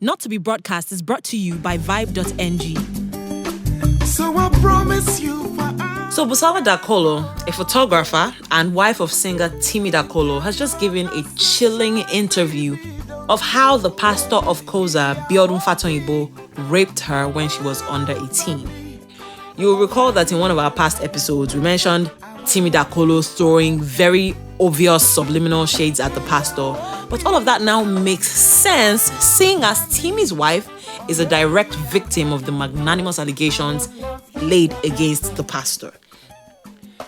not to be broadcast, is brought to you by vibe.ng. So I promise you. So Busola Dakolo, a photographer and wife of singer Dakolo, has just given a chilling interview of how the pastor of Koza, Biodun Fatoyinbo, raped her when she was under 18. You'll recall that in one of our past episodes, we mentioned Dakolo throwing very obvious subliminal shades at the pastor. But all of that now makes sense, seeing as Timmy's wife is a direct victim of the magnanimous allegations laid against the pastor.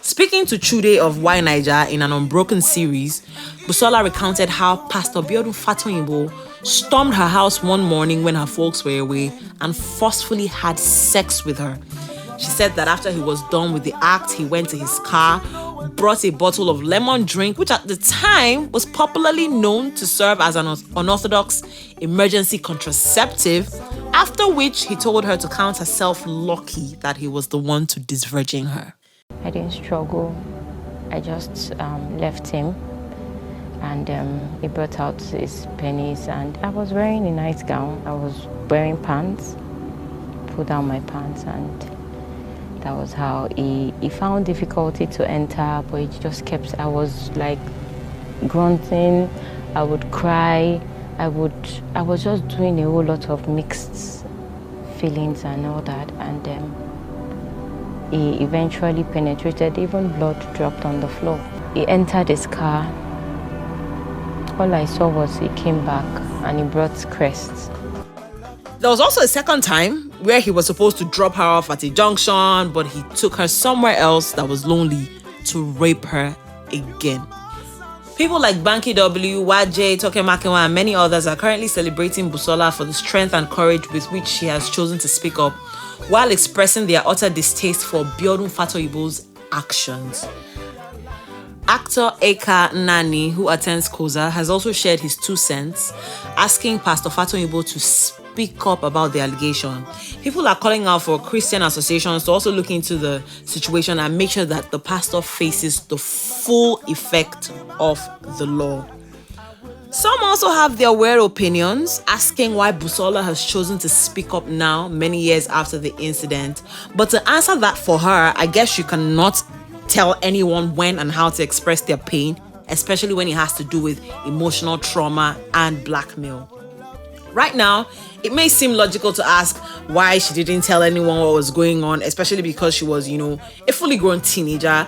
Speaking to Chude of Why Naija in an Unbroken series, Busola recounted how Pastor Biodun Fatoyinbo stormed her house one morning when her folks were away and forcefully had sex with her. She said that after he was done with the act, he went to his car, brought a bottle of lemon drink, which at the time was popularly known to serve as an unorthodox emergency contraceptive, after which he told her to count herself lucky that he was the one to disvirgin her. I didn't struggle. I just left him, and he brought out his pennies, and I was wearing a nice gown. I was wearing pants, pulled down my pants, and that was how he found difficulty to enter, but he just kept, I was like grunting, I would cry, I was just doing a whole lot of mixed feelings and all that, and he eventually penetrated, even blood dropped on the floor. He entered his car. All I saw was he came back and he brought crests. There was also a second time where he was supposed to drop her off at a junction, but he took her somewhere else that was lonely to rape her again. People like Banky W, YJ, Toke Makewa, and many others are currently celebrating Busola for the strength and courage with which she has chosen to speak up, while expressing their utter distaste for Biodun Fatoyinbo's actions. Actor Eka Nani, who attends Koza, has also shared his 2 cents, asking Pastor Fatoyinbo to speak up about the allegation. People are calling out for Christian associations to also look into the situation and make sure that the pastor faces the full effect of the law. Some also have their weird opinions, asking why Busola has chosen to speak up now, many years after the incident. But to answer that for her, I guess you cannot tell anyone when and how to express their pain, especially when it has to do with emotional trauma and blackmail. Right now, it may seem logical to ask why she didn't tell anyone what was going on, especially because she was, a fully grown teenager.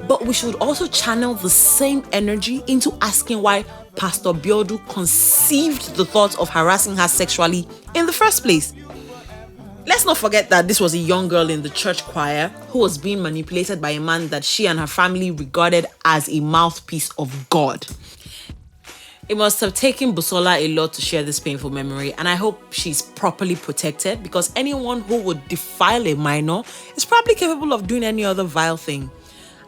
But we should also channel the same energy into asking why Pastor Biodun conceived the thought of harassing her sexually in the first place. Let's not forget that this was a young girl in the church choir who was being manipulated by a man that she and her family regarded as a mouthpiece of God. It must have taken Busola a lot to share this painful memory, and I hope she's properly protected, because anyone who would defile a minor is probably capable of doing any other vile thing.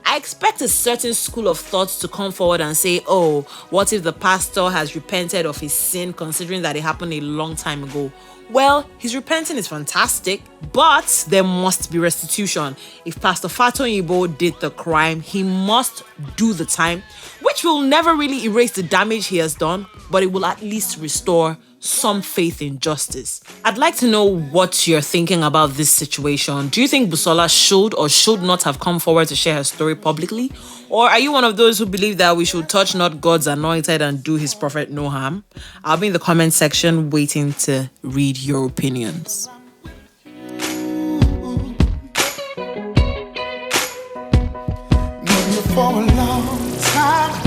I expect a certain school of thought to come forward and say, oh, what if the pastor has repented of his sin, considering that it happened a long time ago? Well, his repenting is fantastic, but there must be restitution. If Pastor Fatoyinbo did the crime, he must do the time, which will never really erase the damage he has done, but it will at least restore some faith in justice. I'd like to know what you're thinking about this situation. Do you think Busola should or should not have come forward to share her story publicly? Or are you one of those who believe that we should touch not God's anointed and do his prophet no harm? I'll be in the comment section waiting to read your opinions. For a long time.